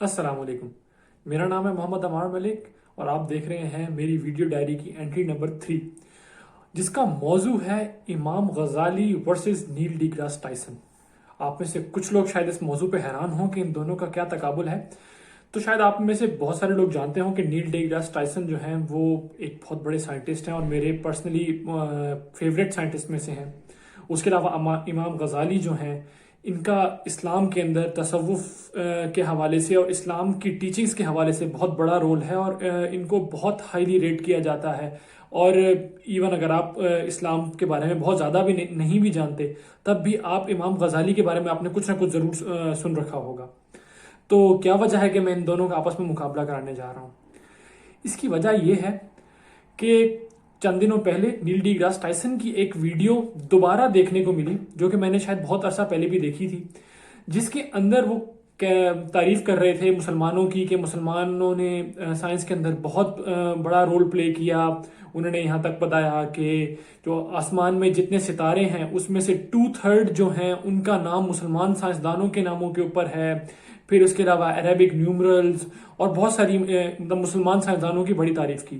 السلام علیکم، میرا نام ہے محمد عمار ملک اور آپ دیکھ رہے ہیں میری ویڈیو ڈائری کی انٹری نمبر 3، جس کا موضوع ہے امام غزالی ورسز نیل ڈی گراس ٹائسن۔ آپ میں سے کچھ لوگ شاید اس موضوع پہ حیران ہوں کہ ان دونوں کا کیا تقابل ہے، تو شاید آپ میں سے بہت سارے لوگ جانتے ہوں کہ نیل ڈی گراس ٹائسن جو ہیں وہ ایک بہت بڑے سائنٹسٹ ہیں اور میرے پرسنلی فیوریٹ سائنٹسٹ میں سے ہیں۔ اس کے علاوہ امام غزالی جو ہیں، ان کا اسلام کے اندر تصوف کے حوالے سے اور اسلام کی ٹیچنگز کے حوالے سے بہت بڑا رول ہے اور ان کو بہت ہائیلی ریٹ کیا جاتا ہے۔ اور ایون اگر آپ اسلام کے بارے میں بہت زیادہ بھی نہیں بھی جانتے، تب بھی آپ امام غزالی کے بارے میں آپ نے کچھ نہ کچھ ضرور سن رکھا ہوگا۔ تو کیا وجہ ہے کہ میں ان دونوں کا آپس میں مقابلہ کرانے جا رہا ہوں؟ اس کی وجہ یہ ہے کہ چند دنوں پہلے نیل ڈی گراس ٹائسن کی ایک ویڈیو دوبارہ دیکھنے کو ملی، جو کہ میں نے شاید بہت عرصہ پہلے بھی دیکھی تھی، جس کے اندر وہ تعریف کر رہے تھے مسلمانوں کی کہ مسلمانوں نے سائنس کے اندر بہت بڑا رول پلے کیا۔ انہوں نے یہاں تک بتایا کہ جو آسمان میں جتنے ستارے ہیں اس میں سے 2/3 جو ہیں ان کا نام مسلمان سائنسدانوں کے ناموں کے اوپر ہے۔ پھر اس کے علاوہ عربک نیومرلز اور بہت ساری مسلمان سائنسدانوں کی بڑی تعریف کی۔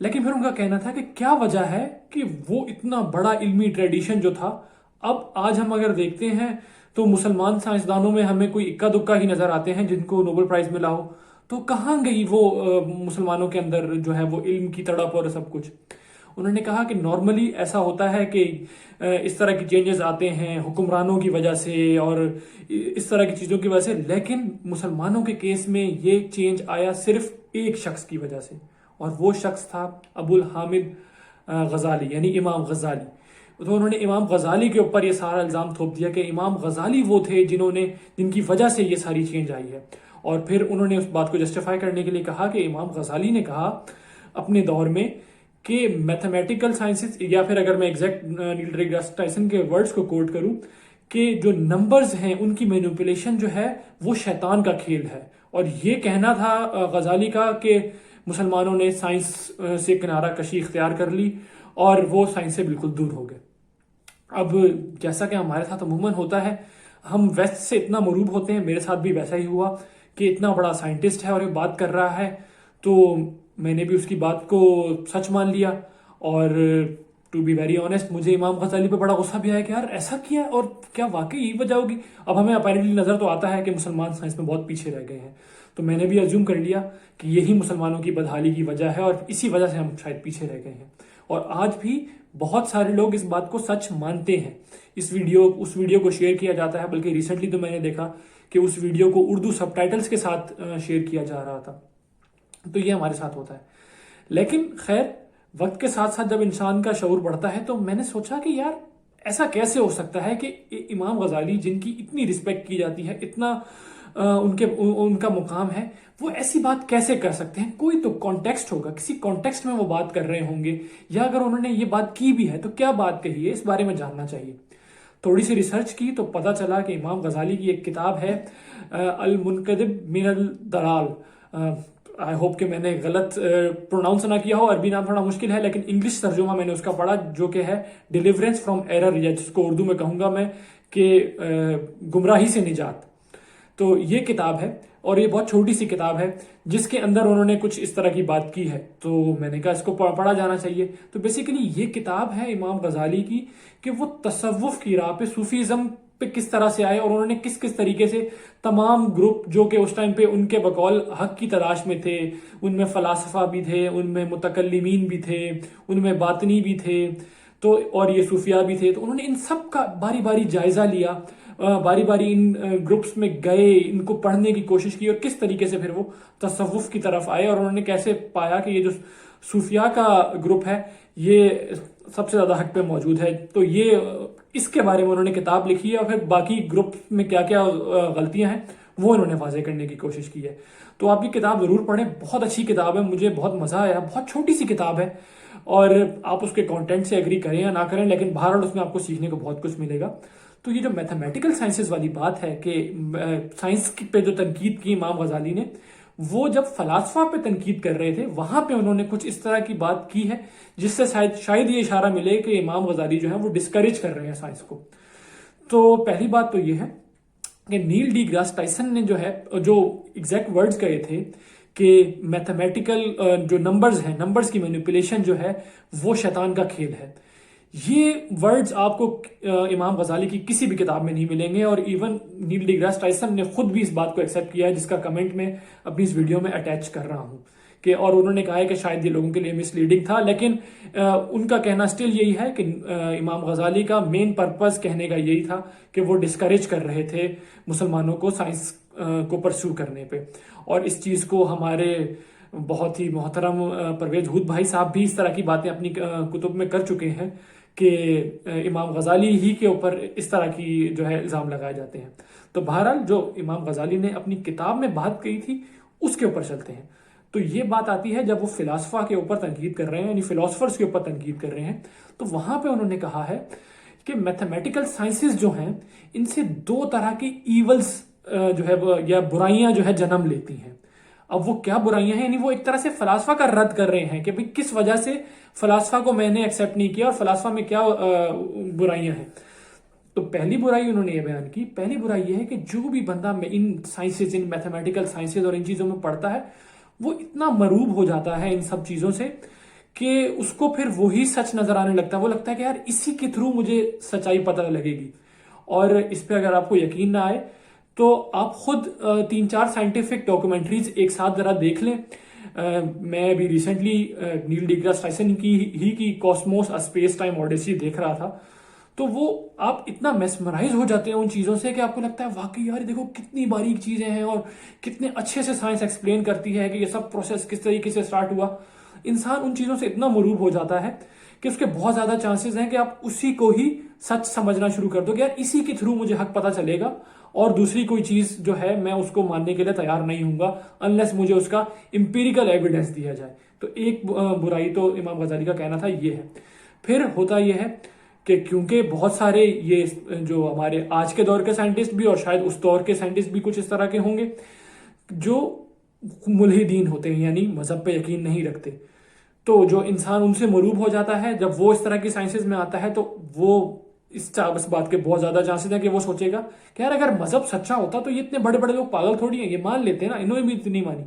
لیکن پھر ان کا کہنا تھا کہ کیا وجہ ہے کہ وہ اتنا بڑا علمی ٹریڈیشن جو تھا، اب آج ہم اگر دیکھتے ہیں تو مسلمان سائنسدانوں میں ہمیں کوئی اکا دکا ہی نظر آتے ہیں جن کو نوبل پرائز ملا ہو، تو کہاں گئی وہ مسلمانوں کے اندر جو ہے وہ علم کی تڑپ اور سب کچھ۔ انہوں نے کہا کہ نارملی ایسا ہوتا ہے کہ اس طرح کی چینجز آتے ہیں حکمرانوں کی وجہ سے اور اس طرح کی چیزوں کی وجہ سے، لیکن مسلمانوں کے کیس میں یہ چینج آیا صرف ایک شخص کی وجہ سے، اور وہ شخص تھا ابو الحامد غزالی، یعنی امام غزالی۔ تو انہوں نے امام غزالی کے اوپر یہ سارا الزام تھوپ دیا کہ امام غزالی وہ تھے جن کی وجہ سے یہ ساری چینج آئی ہے۔ اور پھر انہوں نے اس بات کو جسٹیفائی کرنے کے لیے کہا کہ امام غزالی نے کہا اپنے دور میں کہ میتھمیٹیکل سائنسز، یا پھر اگر میں ایگزیکٹ نیل ڈی گراس ٹائسن کے ورڈز کو کوٹ کروں، کہ جو نمبرز ہیں ان کی مینیپولیشن جو ہے وہ شیطان کا کھیل ہے۔ اور یہ کہنا تھا غزالی کا کہ مسلمانوں نے سائنس سے کنارہ کشی اختیار کر لی اور وہ سائنس سے بالکل دور ہو گئے۔ اب جیسا کہ ہمارے ساتھ عموماً ہوتا ہے، ہم ویسٹ سے اتنا مروب ہوتے ہیں، میرے ساتھ بھی ویسا ہی ہوا کہ اتنا بڑا سائنٹسٹ ہے اور یہ بات کر رہا ہے، تو میں نے بھی اس کی بات کو سچ مان لیا۔ اور ٹو بی ویری آنیسٹ، مجھے امام غزالی پہ بڑا غصہ بھی آیا کہ یار ایسا کیا ہے، اور کیا واقعی یہی وجہ ہوگی؟ اب ہمیں اپیرنٹلی نظر تو آتا ہے کہ مسلمان سائنس میں بہت پیچھے رہ گئے ہیں، تو میں نے بھی ازیوم کر لیا کہ یہی مسلمانوں کی بدحالی کی وجہ ہے اور اسی وجہ سے ہم شاید پیچھے رہ گئے ہیں۔ اور آج بھی بہت سارے لوگ اس بات کو سچ مانتے ہیں۔ اس ویڈیو کو شیئر کیا جاتا ہے، بلکہ ریسنٹلی تو میں نے دیکھا کہ اس ویڈیو کو اردو سب ٹائٹلز کے ساتھ شیئر کیا جا رہا تھا۔ تو یہ ہمارے ساتھ ہوتا ہے۔ لیکن خیر، وقت کے ساتھ ساتھ جب انسان کا شعور بڑھتا ہے تو میں نے سوچا کہ یار ایسا کیسے ہو سکتا ہے کہ امام غزالی، جن کی اتنی رسپیکٹ کی جاتی ہے، اتنا ان کا مقام ہے، وہ ایسی بات کیسے کر سکتے ہیں؟ کوئی تو کانٹیکسٹ ہوگا، کسی کانٹیکسٹ میں وہ بات کر رہے ہوں گے، یا اگر انہوں نے یہ بات کی بھی ہے تو کیا بات کہی ہے، اس بارے میں جاننا چاہیے۔ تھوڑی سی ریسرچ کی تو پتہ چلا کہ امام غزالی کی ایک کتاب ہے المنقذب من الضلال۔ آئی ہوپ کہ میں نے غلط پروناؤنس نہ کیا ہو، عربی نام تھوڑا مشکل ہے، لیکن انگلش ترجمہ میں نے اس کا پڑھا، جو کہ ہے ڈیلیورنس فرام ایرر، یا جس کو اردو میں کہوں گا میں کہ گمراہی سے نجات۔ تو یہ کتاب ہے اور یہ بہت چھوٹی سی کتاب ہے جس کے اندر انہوں نے کچھ اس طرح کی بات کی ہے، تو میں نے کہا اس کو پڑھا جانا چاہیے۔ تو بیسیکلی یہ کتاب ہے امام غزالی کی کہ وہ تصوف کی راہ پہ، صوفیزم پہ کس طرح سے آئے، اور انہوں نے کس طریقے سے تمام گروپ جو کہ اس ٹائم پہ ان کے بقول حق کی تلاش میں تھے، ان میں فلاسفہ بھی تھے، ان میں متکلمین بھی تھے، ان میں باطنی بھی تھے، تو اور یہ صوفیاء بھی تھے، تو انہوں نے ان سب کا باری باری جائزہ لیا، باری باری ان گروپس میں گئے، ان کو پڑھنے کی کوشش کی، اور کس طریقے سے پھر وہ تصوف کی طرف آئے، اور انہوں نے کیسے پایا کہ یہ جو صوفیاء کا گروپ ہے یہ سب سے زیادہ حق پہ موجود ہے۔ تو یہ اس کے بارے میں انہوں نے کتاب لکھی ہے، اور پھر باقی گروپ میں کیا کیا غلطیاں ہیں وہ انہوں نے واضح کرنے کی کوشش کی ہے۔ تو آپ یہ کتاب ضرور پڑھیں، بہت اچھی کتاب ہے، مجھے بہت مزہ آیا، بہت چھوٹی سی کتاب ہے، اور آپ اس کے کانٹینٹ سے ایگری کریں یا نہ کریں، لیکن بہرحال اس میں آپ کو سیکھنے کو بہت کچھ ملے گا۔ تو یہ جو میتھمیٹیکل سائنسز والی بات ہے کہ سائنس پہ جو تنقید کی امام غزالی نے، وہ جب فلاسفہ پہ تنقید کر رہے تھے وہاں پہ انہوں نے کچھ اس طرح کی بات کی ہے جس سے شاید یہ اشارہ ملے کہ امام غزالی جو ہے وہ ڈسکریج کر رہے ہیں سائنس کو۔ تو پہلی بات تو یہ ہے کہ نیل ڈی گراس ٹائسن نے جو ہے جو ایگزیکٹ ورڈز کہے تھے کہ میتھمیٹیکل جو نمبرز ہیں، نمبرز کی مینیپولیشن جو ہے وہ شیطان کا کھیل ہے، یہ ورڈز آپ کو امام غزالی کی کسی بھی کتاب میں نہیں ملیں گے. اور ایون نیل ڈی گراس ٹائسن نے خود بھی اس بات کو ایکسیپٹ کیا ہے، جس کا کمنٹ میں اپنی اس ویڈیو میں اٹیچ کر رہا ہوں کہ، اور انہوں نے کہا ہے کہ شاید یہ لوگوں کے لیے مس لیڈنگ تھا، لیکن ان کا کہنا سٹل یہی ہے کہ امام غزالی کا مین پرپز کہنے کا یہی تھا کہ وہ ڈسکریج کر رہے تھے مسلمانوں کو سائنس کو پرسو کرنے پہ. اور اس چیز کو ہمارے بہت ہی محترم پرویز ہود بھائی صاحب بھی اس طرح کی باتیں اپنی کتب میں کر چکے ہیں کہ امام غزالی ہی کے اوپر اس طرح کی جو ہے الزام لگائے جاتے ہیں. تو بہرحال جو امام غزالی نے اپنی کتاب میں بات کہی تھی اس کے اوپر چلتے ہیں. تو یہ بات آتی ہے جب وہ فلاسفہ کے اوپر تنقید کر رہے ہیں، یعنی فلاسفرز کے اوپر تنقید کر رہے ہیں، تو وہاں پہ انہوں نے کہا ہے کہ میتھمیٹیکل سائنسز جو ہیں ان سے دو طرح کی ایولز جو ہے یا برائیاں جو ہے جنم لیتی ہیں. اب وہ کیا برائیاں ہیں، یعنی وہ ایک طرح سے فلاسفہ کا رد کر رہے ہیں کہ بھئی کس وجہ سے فلاسفہ کو میں نے ایکسیپٹ نہیں کیا اور فلاسفہ میں کیا برائیاں ہیں. تو پہلی برائی انہوں نے یہ بیان کی، پہلی برائی یہ ہے کہ جو بھی بندہ ان سائنسز، ان میتھمیٹیکل سائنسز اور ان چیزوں میں پڑھتا ہے وہ اتنا مروب ہو جاتا ہے ان سب چیزوں سے کہ اس کو پھر وہی سچ نظر آنے لگتا ہے. وہ لگتا ہے کہ یار اسی کے تھرو مجھے سچائی پتہ لگے گی. اور اس پہ اگر آپ کو یقین نہ آئے تو آپ خود 3-4 سائنٹیفک ڈاکومنٹریز ایک ساتھ ذرا دیکھ لیں. میں ابھی ریسنٹلی نیل ڈی گراس ٹائسن کی کاسموس اسپیس ٹائم اوڈیسی دیکھ رہا تھا. تو وہ آپ اتنا میسمرائز ہو جاتے ہیں ان چیزوں سے کہ آپ کو لگتا ہے واقعی یار دیکھو کتنی باریک چیزیں ہیں اور کتنے اچھے سے سائنس ایکسپلین کرتی ہے کہ یہ سب پروسیس کس طریقے سے سٹارٹ ہوا. انسان ان چیزوں سے اتنا مروب ہو جاتا ہے کہ اس کے بہت زیادہ چانسز ہیں کہ آپ اسی کو ہی سچ سمجھنا شروع کر دو کہ یار اسی کے تھرو مجھے حق پتہ چلے گا اور دوسری کوئی چیز جو ہے میں اس کو ماننے کے لیے تیار نہیں ہوں گا انلیس مجھے اس کا امپیریکل ایویڈنس دیا جائے. تو ایک برائی تو امام غزالی کا کہنا تھا یہ ہے. پھر ہوتا یہ ہے کہ کیونکہ بہت سارے یہ جو ہمارے آج کے دور کے سائنٹسٹ بھی اور شاید اس دور کے سائنٹسٹ بھی کچھ اس طرح کے ہوں گے جو ملحدین ہوتے ہیں، یعنی مذہب پہ یقین نہیں رکھتے، تو جو انسان ان سے مروب ہو جاتا ہے جب وہ اس طرح کی سائنسز میں آتا ہے تو وہ اس بات کے بہت زیادہ چانسز ہیں کہ وہ سوچے گا کہ یار اگر مذہب سچا ہوتا تو یہ اتنے بڑے بڑے لوگ پاگل تھوڑی ہیں، یہ مان لیتے ہیں نا، انہوں نے بھی اتنی مانی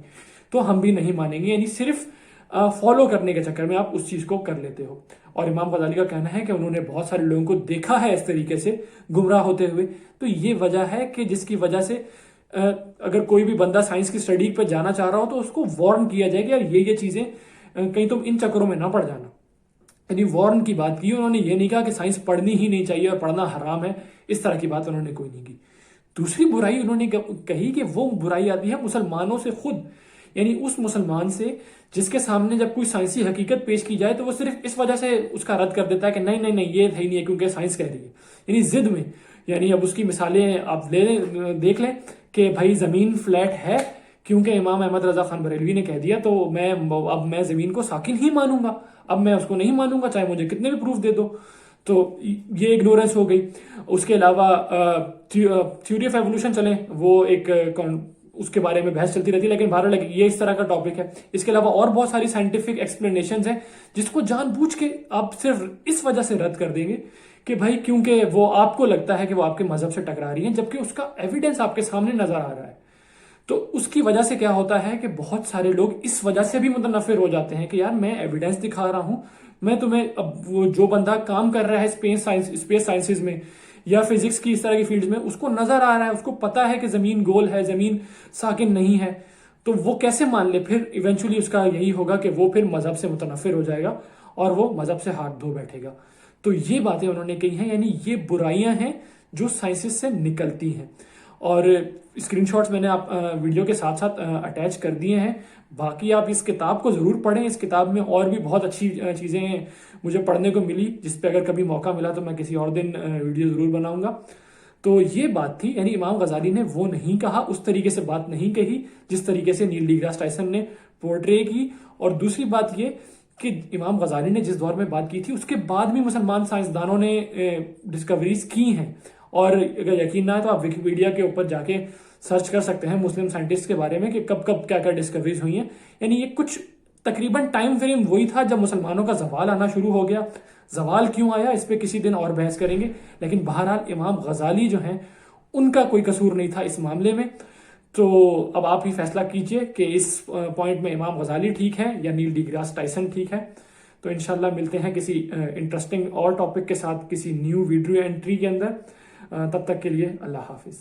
تو ہم بھی نہیں مانیں گے. یعنی صرف فالو کرنے کے چکر میں آپ اس چیز کو کر لیتے ہو. اور امام غزالی کا کہنا ہے کہ انہوں نے بہت سارے لوگوں کو دیکھا ہے اس طریقے سے گمراہ ہوتے ہوئے. تو یہ وجہ ہے کہ جس کی وجہ سے اگر کوئی بھی بندہ سائنس کی اسٹڈی پہ جانا چاہ رہا ہو تو اس کو وارن کیا جائے کہ یار یہ چیزیں کہیں تم ان چکروں میں نہ پڑ جانا. یعنی وارن کی بات کی انہوں نے، یہ نہیں کہا کہ سائنس پڑھنی ہی نہیں چاہیے اور پڑھنا حرام ہے، اس طرح کی بات انہوں نے کوئی نہیں کی. دوسری برائی انہوں نے کہی کہ وہ برائی آتی ہے مسلمانوں سے خود، یعنی اس مسلمان سے جس کے سامنے جب کوئی سائنسی حقیقت پیش کی جائے تو وہ صرف اس وجہ سے اس کا رد کر دیتا ہے کہ نہیں نہیں نہیں یہ نہیں ہے کیونکہ سائنس کہہ رہی ہے، یعنی ضد میں. یعنی اب اس کی مثالیں آپ دیکھ لیں کہ بھائی زمین فلیٹ ہے کیونکہ امام احمد رضا خان بریلوی نے کہہ دیا تو اب میں زمین کو ساکن ہی مانوں گا، اب میں اس کو نہیں مانوں گا چاہے مجھے کتنے بھی پروف دے دو. تو یہ اگنورنس ہو گئی. اس کے علاوہ تھیوری آف ایوولوشن چلیں، وہ ایک اس کے بارے میں بحث چلتی رہتی ہے، لیکن بہرحال یہ اس طرح کا ٹاپک ہے. اس کے علاوہ اور بہت ساری سائنٹیفک ایکسپلینیشنز ہیں جس کو جان بوجھ کے آپ صرف اس وجہ سے رد کر دیں گے کہ بھائی کیونکہ وہ آپ کو لگتا ہے کہ وہ آپ کے مذہب سے ٹکرا رہی ہیں، جبکہ اس کا ایویڈنس آپ کے سامنے نظر آ رہا ہے. تو اس کی وجہ سے کیا ہوتا ہے کہ بہت سارے لوگ اس وجہ سے بھی متنفر ہو جاتے ہیں کہ یار میں ایویڈنس دکھا رہا ہوں، میں تمہیں اب وہ جو بندہ کام کر رہا ہے اسپیس سائنسز میں یا فزکس کی اس طرح کی فیلڈز میں، اس کو نظر آ رہا ہے، اس کو پتا ہے کہ زمین گول ہے، زمین ساکن نہیں ہے، تو وہ کیسے مان لے؟ پھر ایونچولی اس کا یہی ہوگا کہ وہ پھر مذہب سے متنفر ہو جائے گا اور وہ مذہب سے ہاتھ دھو بیٹھے گا. تو یہ باتیں انہوں نے کہی ہیں، یعنی یہ برائیاں ہیں جو سائنسز سے نکلتی ہیں. اور اسکرین شاٹس میں نے آپ ویڈیو کے ساتھ ساتھ اٹیچ کر دیے ہیں. باقی آپ اس کتاب کو ضرور پڑھیں. اس کتاب میں اور بھی بہت اچھی چیزیں مجھے پڑھنے کو ملی جس پہ اگر کبھی موقع ملا تو میں کسی اور دن ویڈیو ضرور بناؤں گا. تو یہ بات تھی، یعنی امام غزالی نے وہ نہیں کہا، اس طریقے سے بات نہیں کہی جس طریقے سے نیل ڈی گراس ٹائسن نے پورٹرے کی. اور دوسری بات یہ کہ امام غزالی نے جس دور میں بات کی تھی اس کے بعد بھی مسلمان سائنسدانوں نے ڈسکوریز کی ہیں. اور اگر یقین نہ ہے تو آپ ویکیپیڈیا کے اوپر جا کے سرچ کر سکتے ہیں مسلم سائنٹسٹ کے بارے میں کہ کب کب کیا کیا ڈسکوریز ہوئی ہیں. یعنی یہ کچھ تقریباً ٹائم فریم وہی تھا جب مسلمانوں کا زوال آنا شروع ہو گیا. زوال کیوں آیا اس پہ کسی دن اور بحث کریں گے، لیکن بہرحال امام غزالی جو ہیں ان کا کوئی قصور نہیں تھا اس معاملے میں. تو اب آپ ہی فیصلہ کیجئے کہ اس پوائنٹ میں امام غزالی ٹھیک ہے یا نیل ڈی گراس ٹائسن ٹھیک ہے. تو انشاءاللہ ملتے ہیں کسی انٹرسٹنگ اور ٹاپک کے ساتھ کسی نیو ویڈیو انٹری کے اندر. تب تک کے لیے اللہ حافظ.